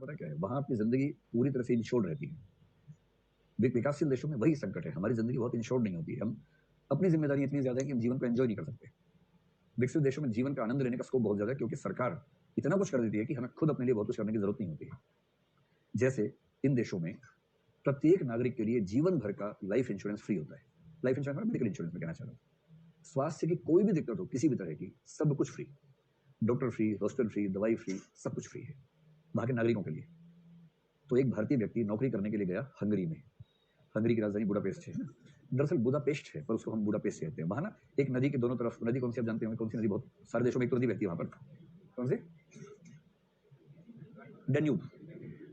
पता क्या है, वहां अपनी जिंदगी पूरी तरह से इंश्योर्ड रहती है। विकासशील देशों में वही संकट है, हमारी जिंदगी बहुत इंश्योर्ड नहीं होती है। हम अपनी जिम्मेदारी इतनी ज्यादा है कि हम जीवन को एंजॉय नहीं कर सकते। विकसित देशों में जीवन का आनंद लेने का स्कोप बहुत ज्यादा है, क्योंकि सरकार इतना कुछ कर देती है कि हमें खुद अपने लिए बहुत कुछ करने की जरूरत नहीं होती है। जैसे इन देशों में प्रत्येक नागरिक के लिए जीवन भर का लाइफ इंश्योरेंस फ्री होता है। लाइफ इंश्योरेंस मेडिकल इंश्योरेंस में कहना चाह रहा हूँ। स्वास्थ्य की कोई भी दिक्कत हो, किसी भी तरह की, सब कुछ free. Doctor free, hostel free, दवाई फ्री, सब कुछ फ्री है वहां के नागरिकों के लिए। तो एक भारतीय व्यक्ति नौकरी करने के लिए गया हंगरी में। हंगरी की राजधानी बुडापेस्ट है। दरअसल बुडापेस्ट है, पर उसको हम बुडापेस्ट कहते हैं। वहां ना एक नदी के दोनों तरफ, नदी कौन सी आप जानते होंगे, कौन सी नदी बहुत सारे देशों में एक तो नदी बहती है वहां पर, कौन सी? डेन्यूब।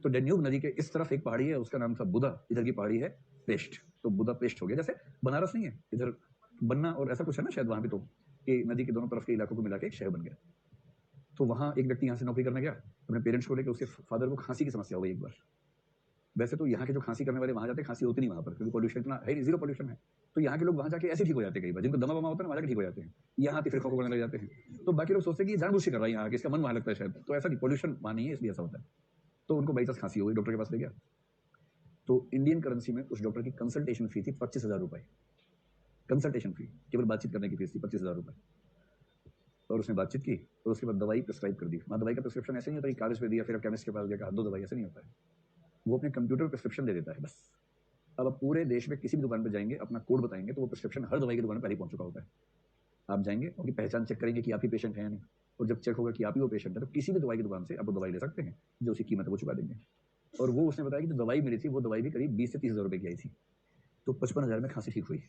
तो डेन्यूब नदी के इस तरफ एक पहाड़ी है, उसका नाम था बुदा, इधर की पहाड़ी है पेस्ट, तो बुदापेस्ट हो गया। जैसे बनारस नहीं है इधर, बनना और ऐसा कुछ है ना शायद वहां पे, तो कि नदी के दोनों तरफ के इलाकों को मिला के एक शहर बन गया। तो वहां एक व्यक्ति यहाँ से नौकरी करने गया, अपने पेरेंट्स को लेकर। उसके फादर को खांसी की समस्या हो गई एक बार। वैसे तो यहाँ के जो खांसी करने वाले वहां जाते हैं, खांसी होती नहीं वहां पर, क्योंकि पोल्यूशन इतना है, जीरो पोल्यूशन है। तो यहाँ के लोग वहां जाके ऐसे ठीक हो जाते हैं, कई बार जिनको दमा वमा होता है वहां जाके ठीक हो जाते हैं। यहाँ आते फिर खो करने लग जाते हैं। तो बाकी लोग सोचते हैं कि ये जानबूझ के कर रहा है यहाँ, इसका मन वहां लगता है शायद, तो ऐसा नहीं, पोल्यूशन वहां नहीं है इसलिए ऐसा होता है। तो उनको बाई चांस खांसी हो गई, डॉक्टर के पास ले गया। तो इंडियन करेंसी में उस डॉक्टर की कंसल्टेशन फी थी 25,000 रुपए। कंसल्टेशन फी, केवल बातचीत करने की फीस थी 25,000 रुपए। और उसने बातचीत की और उसके बाद दवाई प्रिस्क्राइब कर दी। वहां दवाई का प्रिस्क्रिप्शन ऐसे नहीं होता कि कागज पे दिया फिर केमिस्ट के पास गया, 2 दवाई, ऐसे नहीं होता है। वो अपने कंप्यूटर प्रिस्क्रिप्शन दे देता है बस। अब आप पूरे देश में किसी भी दुकान पर जाएंगे, अपना कोड बताएंगे, तो वो प्रिस्क्रिप्शन हर दवाई की दुकान पर पहले पहुंच चुका होता है। आप जाएंगे, उनकी पहचान चेक करेंगे कि आप ही पेशेंट है या नहीं, और जब चेक होगा कि आप ही वो पेशेंट है, तो किसी भी दवाई की दुकान से आप वो दवाई ले सकते हैं, जो उसकी कीमत है वो चुका देंगे। और वो उसने बताया कि जो दवाई मिली थी वो दवाई भी करीब 20 से 30 हजार रुपए की आई थी। तो 55,000 में खांसी ठीक हुई।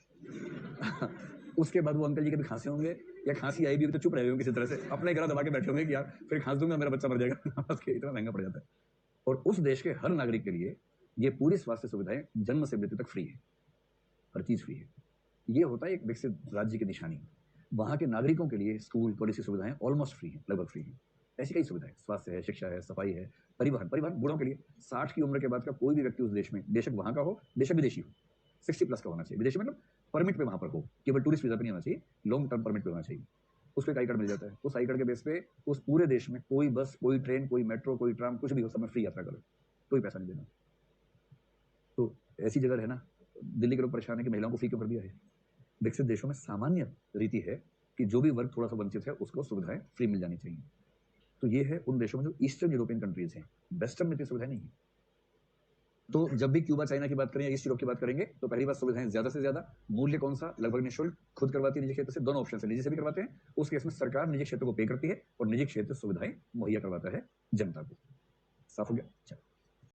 उसके बाद वो अंकल जी कभी खांसे होंगे या खांसी आई भी हो तो चुप रहे होंगे किसी तरह से, अपने गला दबा के बैठे होंगे कि यार फिर खांस दूंगा मेरा बच्चा मर जाएगा। इतना महंगा पड़ जाता है। और उस देश के हर नागरिक के लिए ये पूरी स्वास्थ्य सुविधाएं जन्म से मृत्यु तक फ्री है, हर चीज फ्री है। ये होता है एक विकसित राज्य की निशानी। वहां के नागरिकों के लिए स्कूल, कॉलेज की सुविधाएं ऑलमोस्ट फ्री है, लगभग फ्री है। ऐसी कई सुविधाएं, स्वास्थ्य है, शिक्षा है, सफाई है, परिवहन बूढ़ों के लिए 60 की उम्र के बाद का कोई भी व्यक्ति उस देश में, बेशक वहां का हो, बेशक विदेशी हो, 60 प्लस का होना चाहिए। विदेशी मतलब परमिट पे वहां पर हो, केवल टूरिस्ट वीजा पे नहीं होना चाहिए, लॉन्ग टर्म परमिट पे होना चाहिए। उसको एक आई कार्ड मिल जाता है। उस आई कार्ड के बेस पे उस पूरे देश में कोई बस, कोई ट्रेन, कोई मेट्रो, कोई ट्राम, कुछ भी हो, सब में फ्री यात्रा करो, कोई पैसा नहीं देना। तो ऐसी जगह है ना, दिल्ली के लोग परेशान है कि महिलाओं को फ्री क्यों कर दिया है। विकसित देशों में सामान्य रीति है कि जो भी वर्ग थोड़ा सा वंचित है उसको सुविधाएं फ्री मिल जानी चाहिए। तो ये है उन देशों में जो ईस्टर्न यूरोपियन कंट्रीज हैं, वेस्टर्न में इतनी सुविधाएं नहीं है। तो जब भी क्यूबा, चाइना की बात करें या ईस्ट यूरोप की बात करेंगे, तो पहली बात सुविधाएं ज्यादा से ज्यादा। मूल्य कौन सा? लगभग निःशुल्क, खुद करवाती है निजी क्षेत्र से। दोनों ऑप्शन है, निजी से भी करवाते हैं, उस केस में सरकार निजी क्षेत्र को पे करती है और निजी क्षेत्र सुविधाएं मुहैया करवाता है जनता को। साफ हो गया?